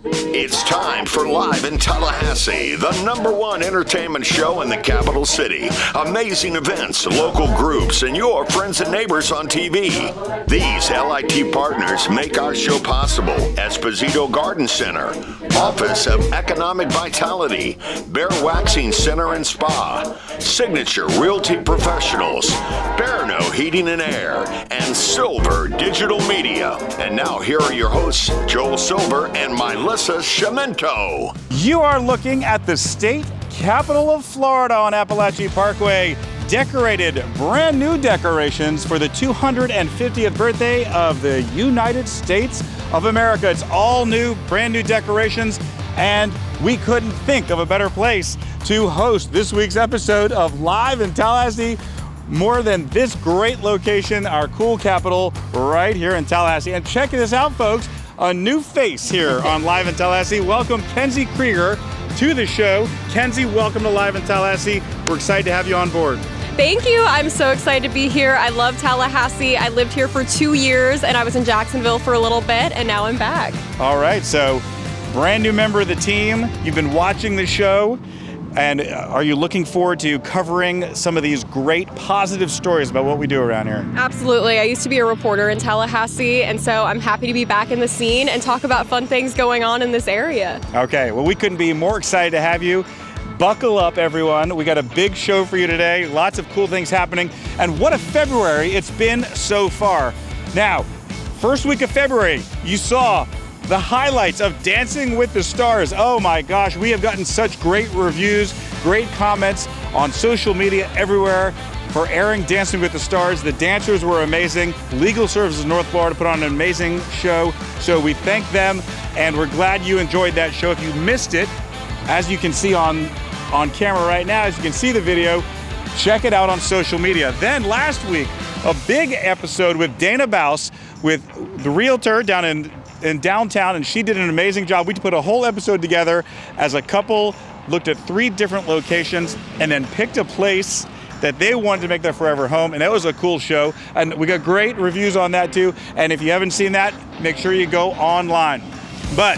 It's time for Live in Tallahassee, the #1 entertainment show in the capital city. Amazing events, local groups, and your friends and neighbors on TV. These LIT partners make our show possible. Esposito Garden Center, Office of Economic Vitality, Bear Waxing Center and Spa, Signature Realty Professionals, Berno Heating and Air, and Silver Digital Media. And now here are your hosts, Joel Silver and Melissa Sciamento. You are looking at the state capital of Florida on Apalachee Parkway. Decorated, brand new decorations for the 250th birthday of the United States of America. It's all new, brand new decorations, and we couldn't think of a better place to host this week's episode of Live in Tallahassee more than this great location, our cool capital right here in Tallahassee. And check this out, folks, a new face here on Live in Tallahassee. Welcome Kenzie Krieger to the show. Kenzie, welcome to Live in Tallahassee. We're excited to have you on board. Thank you. I'm so excited to be here. I love Tallahassee. I lived here for 2 years and I was in Jacksonville for a little bit and now I'm back. All right, so brand new member of the team. You've been watching the show. And are you looking forward to covering some of these great positive stories about what we do around here? Absolutely. I used to be a reporter in Tallahassee, and so I'm happy to be back in the scene and talk about fun things going on in this area. Okay, well, we couldn't be more excited to have you. Buckle up, everyone. We got a big show for you today. Lots of cool things happening. And what a February it's been so far. Now, first week of February, you saw the highlights of Dancing with the Stars. Oh my gosh, we have gotten such great reviews, great comments on social media everywhere for airing Dancing with the Stars. The dancers were amazing. Legal Services North Florida put on an amazing show, so we thank them, and we're glad you enjoyed that show. If you missed it, as you can see on camera right now, as you can see the video, check it out on social media. Then last week, a big episode with Dana Baus, with the realtor down in downtown, and she did an amazing job. We put a whole episode together as a couple, looked at 3 different locations, and then picked a place that they wanted to make their forever home, and that was a cool show. And we got great reviews on that too. And if you haven't seen that, make sure you go online. But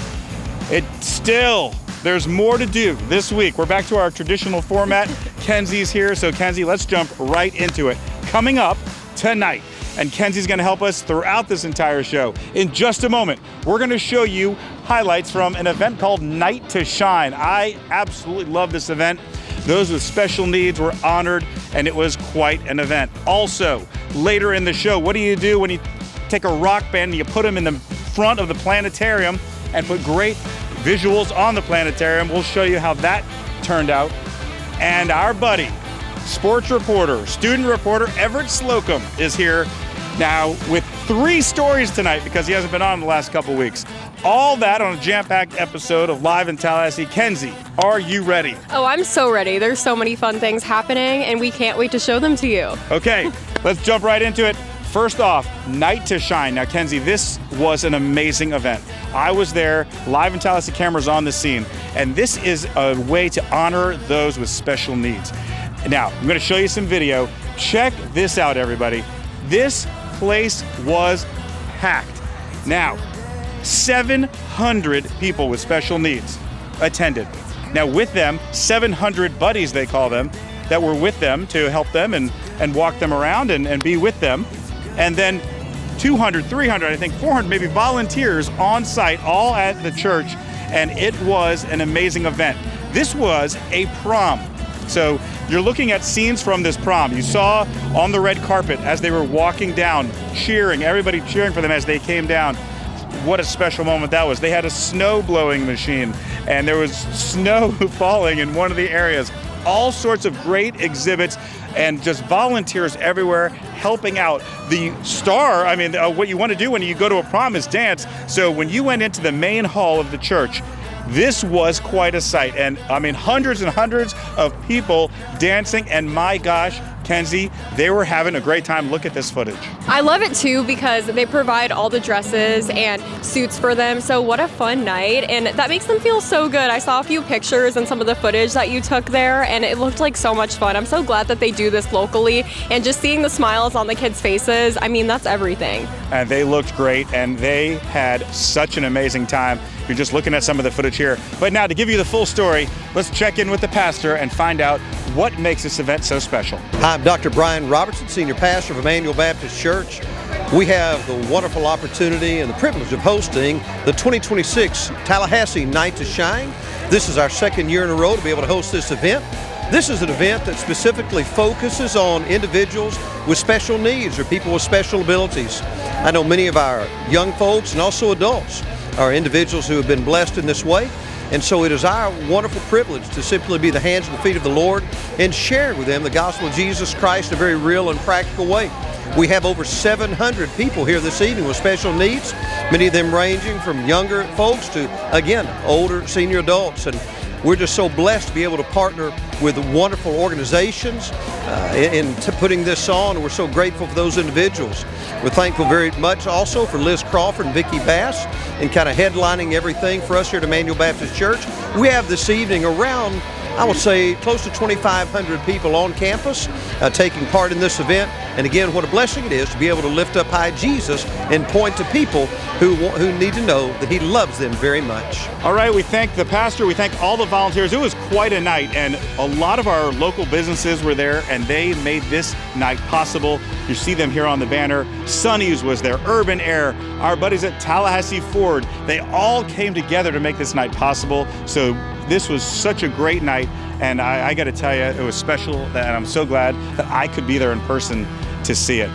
there's more to do this week. We're back to our traditional format. Kenzie's here, so Kenzie, let's jump right into it. Coming up tonight, and Kenzie's gonna help us throughout this entire show. In just a moment, we're gonna show you highlights from an event called Night to Shine. I absolutely love this event. Those with special needs were honored, and it was quite an event. Also, later in the show, what do you do when you take a rock band and you put them in the front of the planetarium and put great visuals on the planetarium? We'll show you how that turned out. And our buddy, sports reporter, student reporter Everett Slocum is here now with 3 stories tonight because he hasn't been on the last couple weeks. All that on a jam-packed episode of Live in Tallahassee. Kenzie, are you ready? Oh, I'm so ready. There's so many fun things happening and we can't wait to show them to you. Okay, let's jump right into it. First off, Night to Shine. Now, Kenzie, this was an amazing event. I was there, Live in Tallahassee cameras on the scene, and this is a way to honor those with special needs. Now, I'm gonna show you some video. Check this out, everybody. This place was packed. Now, 700 people with special needs attended. Now with them, 700 buddies, they call them, that were with them to help them and walk them around and be with them. And then 200, 300, I think 400 maybe volunteers on site, all at the church, and it was an amazing event. This was a prom. So you're looking at scenes from this prom. You saw on the red carpet as they were walking down, cheering, everybody cheering for them as they came down. What a special moment that was. They had a snow blowing machine and there was snow falling in one of the areas. All sorts of great exhibits and just volunteers everywhere helping out. The star, what you want to do when you go to a prom is dance. So when you went into the main hall of the church, this was quite a sight. And hundreds and hundreds of people dancing, and my gosh, Kenzie, they were having a great time. Look at this footage. I love it too because they provide all the dresses and suits for them. So what a fun night, and that makes them feel so good. I saw a few pictures and some of the footage that you took there, and it looked like so much fun. I'm so glad that they do this locally, and just seeing the smiles on the kids' faces, I mean, that's everything. And they looked great, and they had such an amazing time. You're just looking at some of the footage here. But now, to give you the full story, let's check in with the pastor and find out what makes this event so special. Hi, I'm Dr. Brian Robertson, Senior Pastor of Emmanuel Baptist Church. We have the wonderful opportunity and the privilege of hosting the 2026 Tallahassee Night to Shine. This is our second year in a row to be able to host this event. This is an event that specifically focuses on individuals with special needs or people with special abilities. I know many of our young folks and also adults are individuals who have been blessed in this way. And so it is our wonderful privilege to simply be the hands and the feet of the Lord and share with them the gospel of Jesus Christ in a very real and practical way. We have over 700 people here this evening with special needs, many of them ranging from younger folks to, again, older senior adults. And we're just so blessed to be able to partner with wonderful organizations in putting this on, and we're so grateful for those individuals. We're thankful very much also for Liz Crawford and Vicki Bass in kind of headlining everything for us here at Emmanuel Baptist Church. We have this evening around, I would say, close to 2,500 people on campus taking part in this event. And again, what a blessing it is to be able to lift up high Jesus and point to people who need to know that he loves them very much. All right, we thank the pastor, we thank all the volunteers. It was quite a night, and a lot of our local businesses were there, and they made this night possible. You see them here on the banner. Sonny's was there, Urban Air, our buddies at Tallahassee Ford. They all came together to make this night possible. So this was such a great night, and I got to tell you, it was special, and I'm so glad that I could be there in person to see it.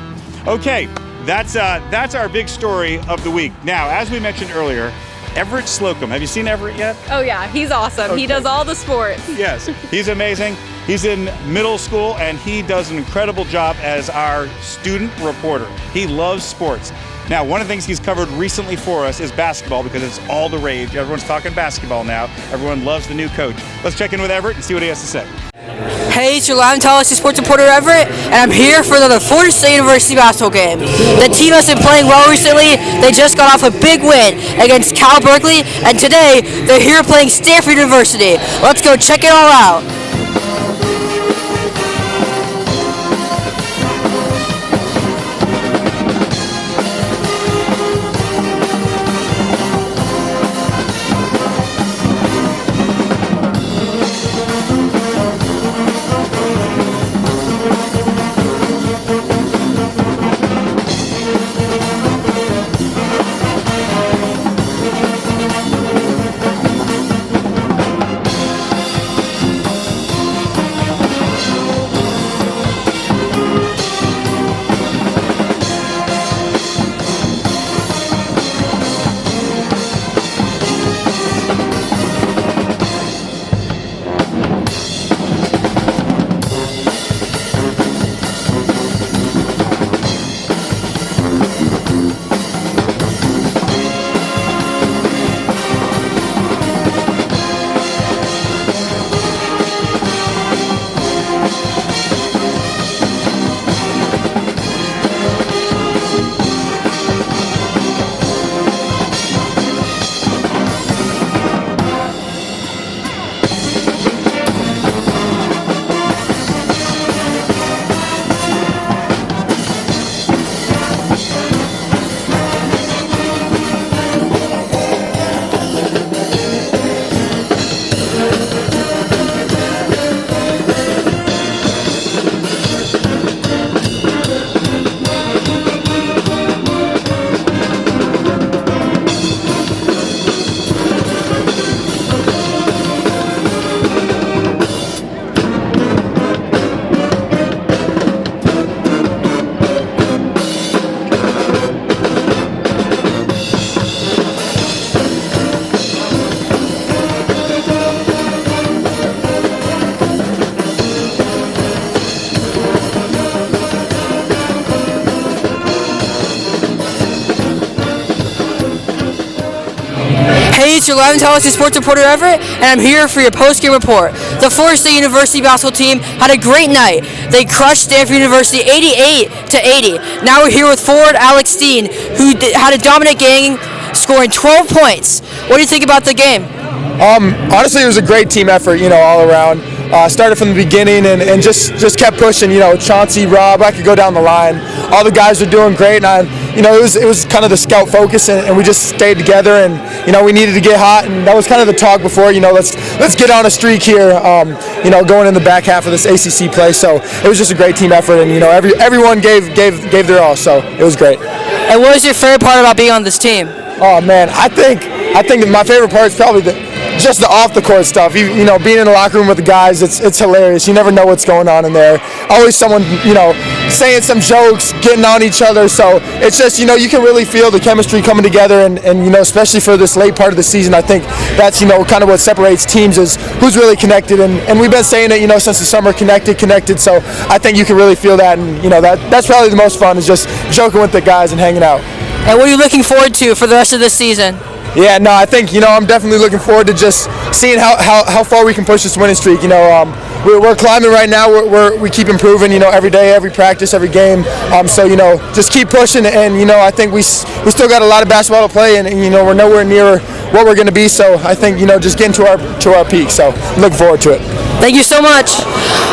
Okay, that's our big story of the week. Now, as we mentioned earlier, Everett Slocum. Have you seen Everett yet? Oh yeah, he's awesome. Okay. He does all the sports. Yes, he's amazing. He's in middle school, and he does an incredible job as our student reporter. He loves sports. Now, one of the things he's covered recently for us is basketball, because it's all the rage. Everyone's talking basketball now. Everyone loves the new coach. Let's check in with Everett and see what he has to say. Hey, it's your live Tallahassee sports reporter Everett, and I'm here for another Florida State University basketball game. The team has been playing well recently. They just got off a big win against Cal Berkeley, and today they're here playing Stanford University. Let's go check it all out. Hey, it's your Live and Tallahassee sports reporter Everett, and I'm here for your post-game report. The Florida State University basketball team had a great night. They crushed Stanford University 88-80. Now we're here with forward Alex Steen, who had a dominant game, scoring 12 points. What do you think about the game? Honestly, it was a great team effort, all around. Started from the beginning and just kept pushing. Chauncey, Rob, I could go down the line. All the guys were doing great, and it was kind of the scout focus, and we just stayed together. And we needed to get hot, and that was kind of the talk before. Let's get on a streak here. Going in the back half of this ACC play. So it was just a great team effort, and everyone gave their all. So it was great. And what was your favorite part about being on this team? Oh man, I think my favorite part is probably just the off the court stuff. Being in the locker room with the guys, it's hilarious. You never know what's going on in there. Always someone saying some jokes, getting on each other. So it's just you can really feel the chemistry coming together, and especially for this late part of the season, I think that's kind of what separates teams is who's really connected. And we've been saying it since the summer, connected. So I think you can really feel that, and that's probably the most fun is just joking with the guys and hanging out. And what are you looking forward to for the rest of this season? Yeah, no, I think I'm definitely looking forward to just seeing how far we can push this winning streak. We're climbing right now. We keep improving. Every day, every practice, every game. So just keep pushing, and I think we still got a lot of basketball to play, and we're nowhere near what we're going to be. So I think just getting to our peak. So looking forward to it. Thank you so much.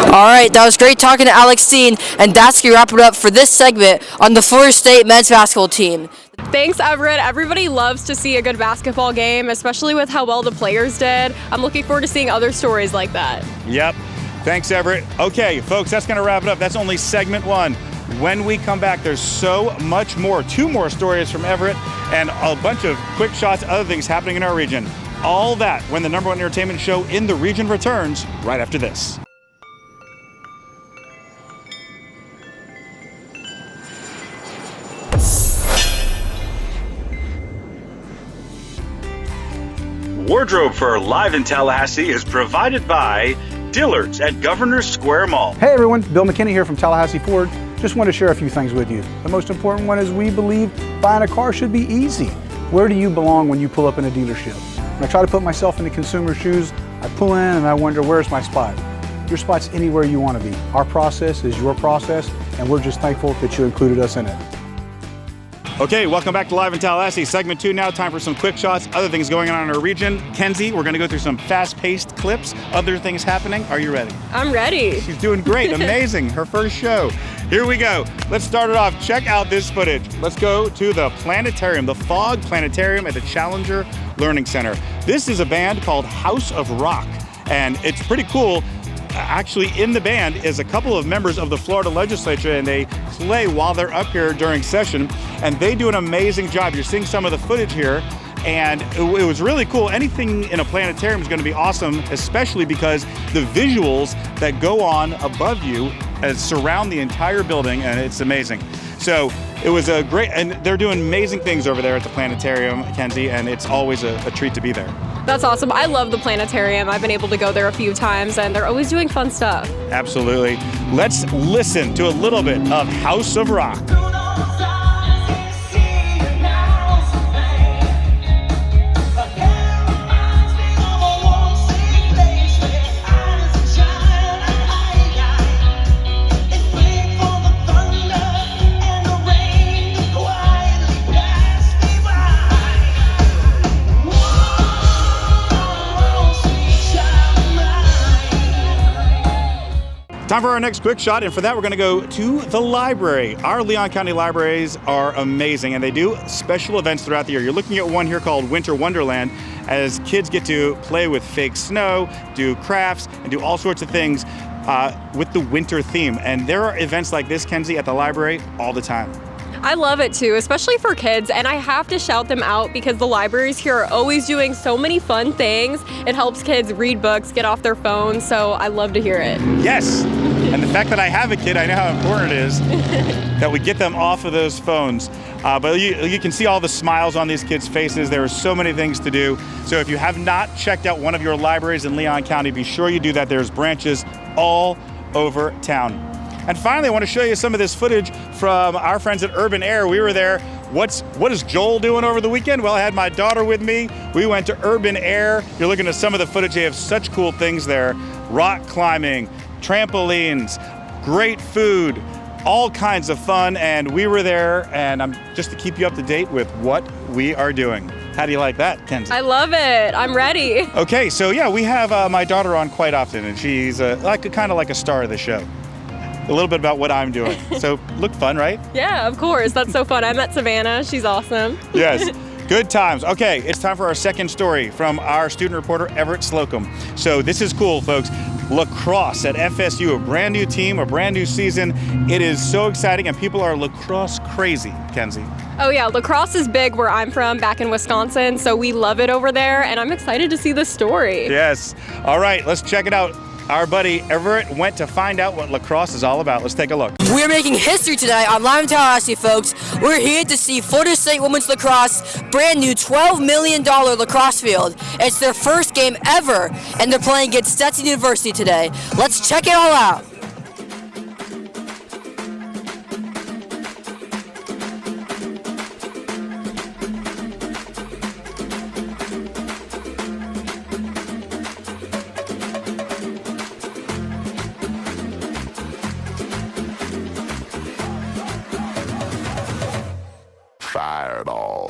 All right, that was great talking to Alex Steen, and that's going to wrap it up for this segment on the Florida State men's basketball team. Thanks, Everett. Everybody loves to see a good basketball game, especially with how well the players did. I'm looking forward to seeing other stories like that. Yep. Thanks, Everett. Okay, folks, that's going to wrap it up. That's only segment one. When we come back, there's so much more. 2 more stories from Everett and a bunch of quick shots, other things happening in our region. All that when the #1 entertainment show in the region returns right after this. Wardrobe for Live in Tallahassee is provided by Dillard's at Governor Square Mall. Hey everyone, Bill McKinney here from Tallahassee Ford. Just want to share a few things with you. The most important one is we believe buying a car should be easy. Where do you belong when you pull up in a dealership? When I try to put myself in the consumer's shoes, I pull in and I wonder, where's my spot? Your spot's anywhere you want to be. Our process is your process, and we're just thankful that you included us in it. Okay, welcome back to Live in Tallahassee. Segment 2 now, time for some quick shots, other things going on in our region. Kenzie, we're going to go through some fast-paced clips, other things happening. Are you ready? I'm ready. She's doing great, amazing, her first show. Here we go. Let's start it off. Check out this footage. Let's go to the planetarium, the Fog Planetarium at the Challenger Learning Center. This is a band called House of Rock, and it's pretty cool. Actually, in the band is a couple of members of the Florida legislature, and they play while they're up here during session, and they do an amazing job. You're seeing some of the footage here, and it was really cool. Anything in a planetarium is going to be awesome, especially because the visuals that go on above you surround the entire building, and it's amazing. So it was a great, and they're doing amazing things over there at the planetarium, Kenzie, and it's always a treat to be there. That's awesome. I love the planetarium. I've been able to go there a few times, and they're always doing fun stuff. Absolutely. Let's listen to a little bit of House of Rock. Time for our next quick shot, and for that we're going to go to the library. Our Leon County libraries are amazing, and they do special events throughout the year. You're looking at one here called Winter Wonderland, as kids get to play with fake snow, do crafts, and do all sorts of things with the winter theme. And there are events like this, Kenzie, at the library all the time. I love it too, especially for kids, and I have to shout them out because the libraries here are always doing so many fun things. It helps kids read books, get off their phones, so I love to hear it. Yes, and the fact that I have a kid, I know how important it is that we get them off of those phones. But you can see all the smiles on these kids' faces. There are so many things to do. So if you have not checked out one of your libraries in Leon County, be sure you do that. There's branches all over town. And finally, I want to show you some of this footage from our friends at Urban Air. We were there what is Joel doing over the weekend? Well, I had my daughter with me. We went to Urban Air. You're looking at some of the footage. They have such cool things there. Rock climbing, trampolines, great food, all kinds of fun. And we were there, and I'm just to keep you up to date with what we are doing. How do you like that, Kenzie? I love it. I'm ready. Okay, so yeah, we have my daughter on quite often, and she's kind of like a star of the show. A little bit about what I'm doing. So look fun, right? Yeah, of course. That's so fun. I met Savannah. She's awesome. Yes. Good times. Okay, it's time for our second story from our student reporter, Everett Slocum. So this is cool, folks. Lacrosse at FSU, a brand new team, a brand new season. It is so exciting, and people are lacrosse crazy, Kenzie. Oh yeah, lacrosse is big where I'm from, back in Wisconsin, so we love it over there, and I'm excited to see the story. Yes. All right, let's check it out. Our buddy Everett went to find out what lacrosse is all about. Let's take a look. We're making history today on Live in Tallahassee, folks. We're here to see Florida State Women's Lacrosse brand new $12 million lacrosse field. It's their first game ever, and they're playing against Stetson University today. Let's check it all out. Fireball.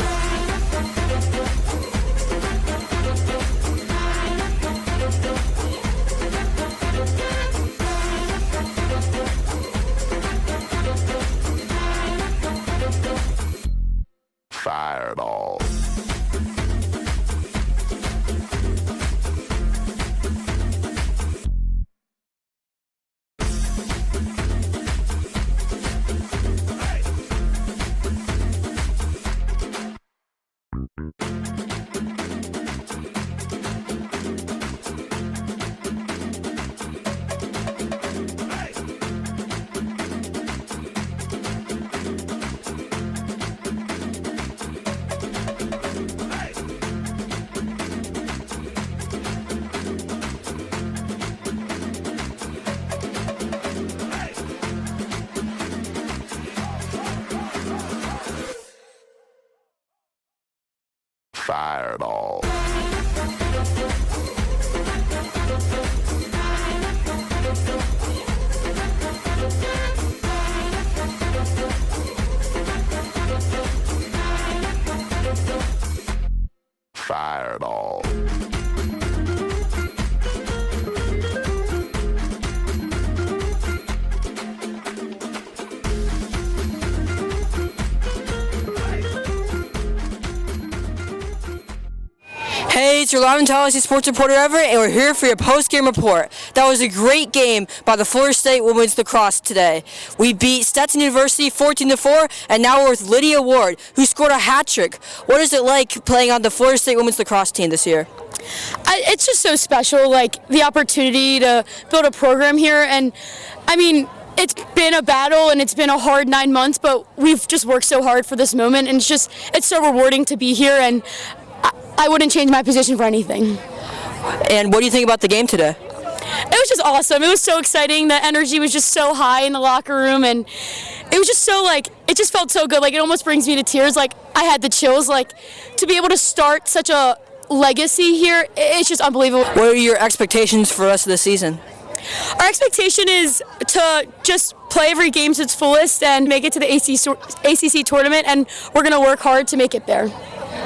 Fireball. Fireball. Fireball. Hey, it's your Live in Tallahassee sports reporter Everett, and we're here for your post-game report. That was a great game by the Florida State Women's Lacrosse today. We beat Stetson University 14-4, and now we're with Lydia Ward, who scored a hat trick. What is it like playing on the Florida State Women's Lacrosse team this year? It's just so special, like the opportunity to build a program here, and I mean, it's been a battle and it's been a hard 9 months, but we've just worked so hard for this moment, and it's so rewarding to be here, and I wouldn't change my position for anything. And what do you think about the game today? It was just awesome. It was so exciting. The energy was just so high in the locker room, and it was just so it just felt so good. Like, it almost brings me to tears. Like, I had the chills. Like, to be able to start such a legacy here, it's just unbelievable. What are your expectations for the rest of the season? Our expectation is to just play every game to its fullest and make it to the ACC tournament, and we're going to work hard to make it there.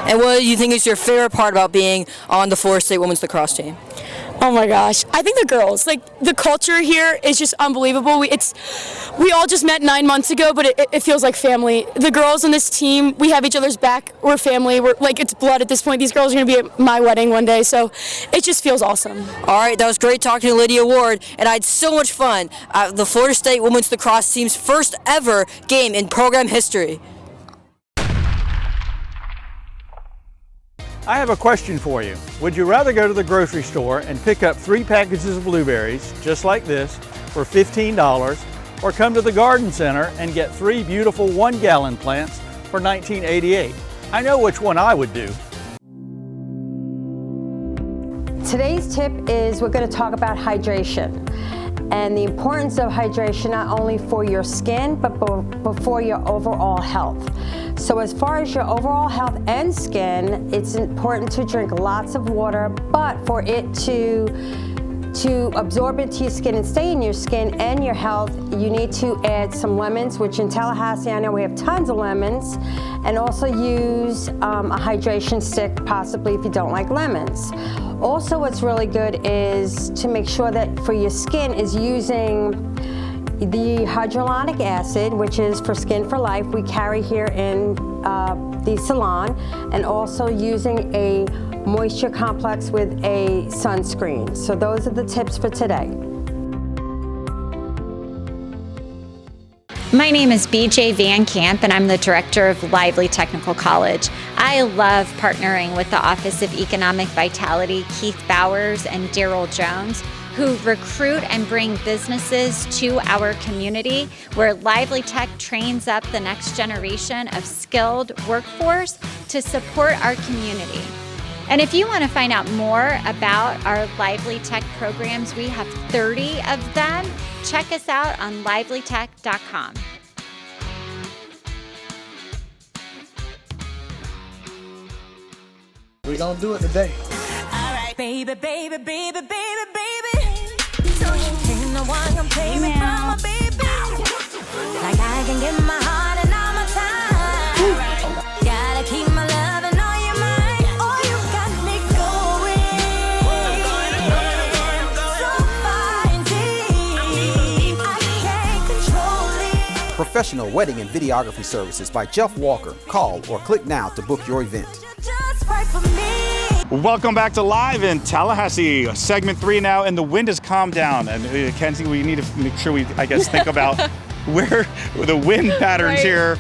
And what do you think is your favorite part about being on the Florida State Women's Lacrosse team? Oh my gosh, I think the girls, the culture here is just unbelievable. We all just met 9 months ago, but it feels like family. The girls on this team, we have each other's back. We're family. We're it's blood at this point. These girls are going to be at my wedding one day, so it just feels awesome. All right, that was great talking to Lydia Ward, and I had so much fun at the Florida State Women's Lacrosse team's first ever game in program history. I have a question for you. Would you rather go to the grocery store and pick up 3 packages of blueberries, just like this, for $15, or come to the garden center and get 3 beautiful 1-gallon plants for $19.88? I know which one I would do. Today's tip is we're going to talk about hydration. and the importance of hydration not only for your skin, but for your overall health. So as far as your overall health and skin, it's important to drink lots of water, but for it to absorb into your skin and stay in your skin and your health, you need to add some lemons, which in Tallahassee, I know we have tons of lemons, and also use a hydration stick, possibly if you don't like lemons. Also, what's really good is to make sure that for your skin is using the hyaluronic acid, which is for Skin for Life, we carry here in the salon, and also using a moisture complex with a sunscreen. So those are the tips for today. My name is BJ Van Camp, and I'm the director of Lively Technical College. I love partnering with the Office of Economic Vitality, Keith Bowers and Daryl Jones, who recruit and bring businesses to our community, where Lively Tech trains up the next generation of skilled workforce to support our community. And if you want to find out more about our Lively Tech programs, we have 30 of them. Check us out on livelytech.com. We're gonna do it today. All right, baby, baby, baby, baby, baby. So you ain't the one gonna play me from my baby. Like I can give my heart and all my time. Gotta keep my love and all your mind. Oh, you got me going. So far and deep. I can't control it. Professional wedding and videography services by Jeff Walker. Call or click now to book your event. Just right for me. Welcome back to Live in Tallahassee, segment 3 now, and the wind has calmed down. And Kenzie, we need to make sure we, I guess, think about where the wind patterns Right. here,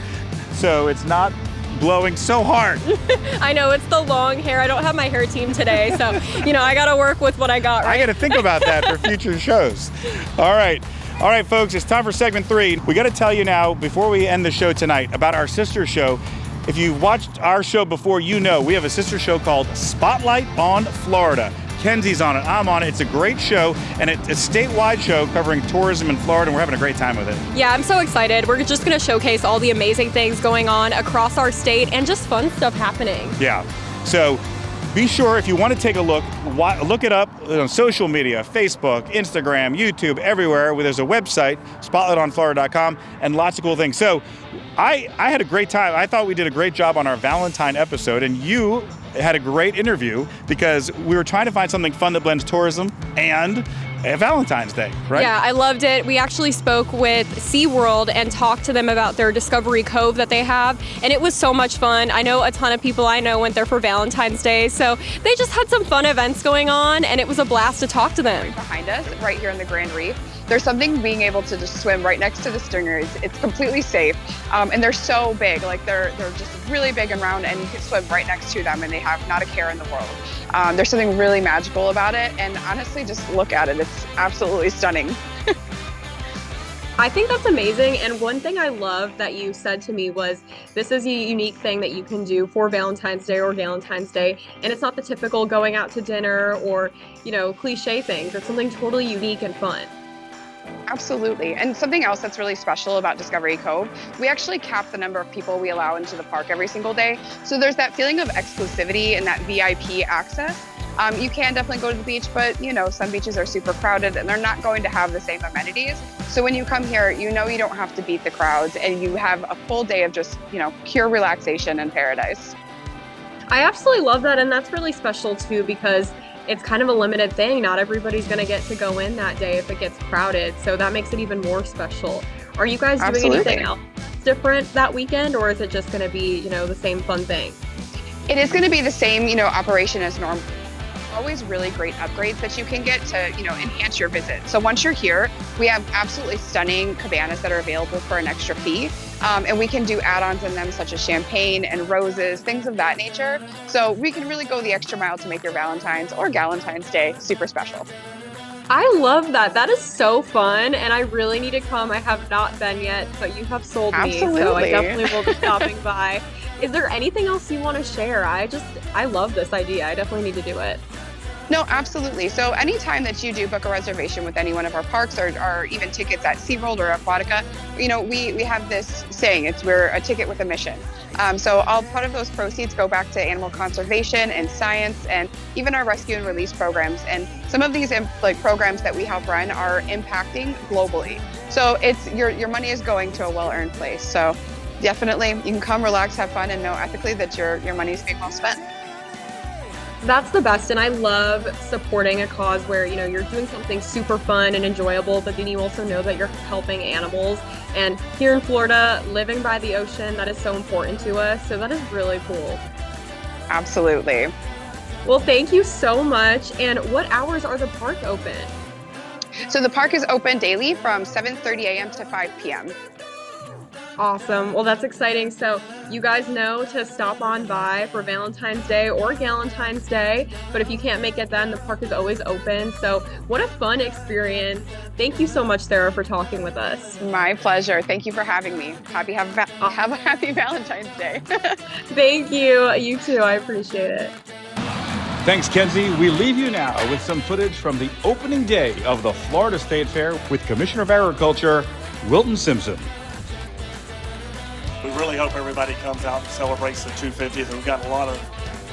so it's not blowing so hard. I know, it's the long hair. I don't have my hair team today, so, I got to work with what I got, right? I got to think about that for future shows. All right, folks, it's time for segment 3. We got to tell you now, before we end the show tonight, about our sister show. If you've watched our show before, you know we have a sister show called Spotlight on Florida. Kenzie's on it, I'm on it. It's a great show, and it's a statewide show covering tourism in Florida, and we're having a great time with it. Yeah, I'm so excited. We're just going to showcase all the amazing things going on across our state and just fun stuff happening. Yeah, so be sure, if you want to take a look it up on social media, Facebook, Instagram, YouTube, everywhere. There's a website, spotlightonflorida.com, and lots of cool things. So I had a great time. I thought we did a great job on our Valentine episode, and you had a great interview because we were trying to find something fun that blends tourism and Valentine's Day, right? Yeah, I loved it. We actually spoke with SeaWorld and talked to them about their Discovery Cove that they have, and it was so much fun. I know a ton of people I know went there for Valentine's Day, so they just had some fun events going on, and it was a blast to talk to them. Behind us, right here in the Grand Reef, there's something being able to just swim right next to the stingers. It's completely safe, and they're so big. Like they're just really big and round, and you can swim right next to them, and they have not a care in the world. There's something really magical about it, and honestly, just look at it. It's absolutely stunning. I think that's amazing, and one thing I love that you said to me was this is a unique thing that you can do for Valentine's Day or Valentine's Day, and it's not the typical going out to dinner or, cliche things. It's something totally unique and fun. Absolutely. And something else that's really special about Discovery Cove, we actually cap the number of people we allow into the park every single day. So there's that feeling of exclusivity and that VIP access. You can definitely go to the beach, but some beaches are super crowded and they're not going to have the same amenities. So when you come here, you don't have to beat the crowds, and you have a full day of just, pure relaxation and paradise. I absolutely love that, and that's really special too, because it's kind of a limited thing. Not everybody's going to get to go in that day if it gets crowded, so that makes it even more special. Are you guys doing anything else different that weekend, or is it just going to be, the same fun thing? It is going to be the same, operation as normal. Always really great upgrades that you can get to, enhance your visit. So once you're here, we have absolutely stunning cabanas that are available for an extra fee. And we can do add-ons in them such as champagne and roses, things of that nature. So we can really go the extra mile to make your Valentine's or Galentine's Day super special. I love that. That is so fun, and I really need to come. I have not been yet, but you have sold me, so I definitely will be stopping by. Is there anything else you want to share? I love this idea. I definitely need to do it. No, absolutely. So anytime that you do book a reservation with any one of our parks or even tickets at SeaWorld or Aquatica, we have this saying, we're a ticket with a mission. So all part of those proceeds go back to animal conservation and science and even our rescue and release programs. And some of these programs that we help run are impacting globally. So it's your money is going to a well-earned place. So definitely you can come, relax, have fun, and know ethically that your money is being well spent. That's the best, and I love supporting a cause where you're doing something super fun and enjoyable, but then you also know that you're helping animals. And here in Florida, living by the ocean, that is so important to us. So that is really cool. Absolutely. Well, thank you so much. And what hours are the park open? So the park is open daily from 7:30 a.m. to 5 p.m. Awesome. Well, that's exciting. So you guys know to stop on by for Valentine's Day or Galentine's Day. But if you can't make it then, the park is always open. So what a fun experience. Thank you so much, Sarah, for talking with us. My pleasure. Thank you for having me. Have a happy Valentine's Day. Thank you. You too. I appreciate it. Thanks, Kenzie. We leave you now with some footage from the opening day of the Florida State Fair with Commissioner of Agriculture, Wilton Simpson. We really hope everybody comes out and celebrates the 250th. We've got a lot of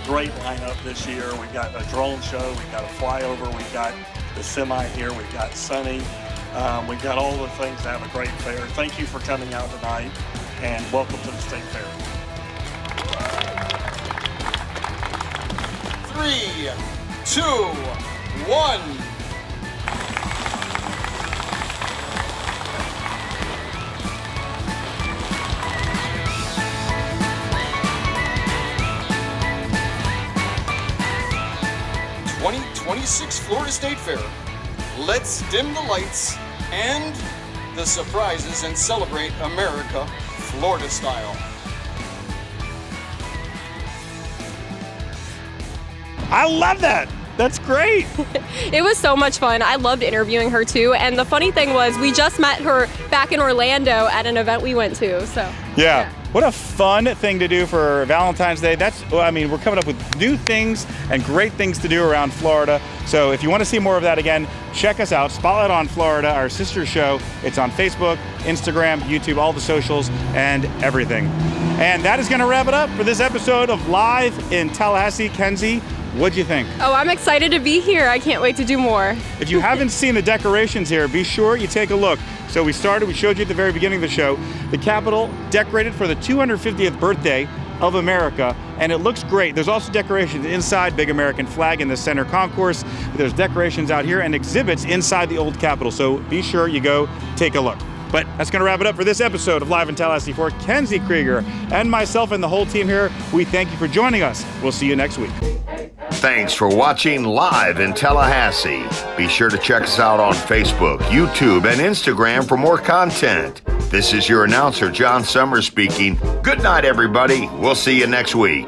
great lineup this year. We've got a drone show, we've got a flyover, we've got the semi here, we've got Sunny. We've got all the things to have a great fair. Thank you for coming out tonight, and welcome to the State Fair. 3, 2, 1. '26 Florida State Fair. Let's dim the lights and the surprises and celebrate America Florida style. I love that. That's great. It was so much fun. I loved interviewing her too. And the funny thing was we just met her back in Orlando at an event we went to. So yeah. What a fun thing to do for Valentine's Day. We're coming up with new things and great things to do around Florida. So if you want to see more of that again, check us out. Spotlight on Florida, our sister show. It's on Facebook, Instagram, YouTube, all the socials, and everything. And that is going to wrap it up for this episode of Live in Tallahassee. Kenzie, what'd you think? Oh, I'm excited to be here. I can't wait to do more. If you haven't seen the decorations here, be sure you take a look. So we showed you at the very beginning of the show, the Capitol decorated for the 250th birthday of America, and it looks great. There's also decorations inside, big American flag in the center concourse. There's decorations out here and exhibits inside the old Capitol. So be sure you go take a look. But that's going to wrap it up for this episode of Live in Tallahassee. For Kenzie Krieger and myself and the whole team here, we thank you for joining us. We'll see you next week. Thanks for watching Live in Tallahassee. Be sure to check us out on Facebook, YouTube, and Instagram for more content. This is your announcer, John Summers, speaking. Good night, everybody. We'll see you next week.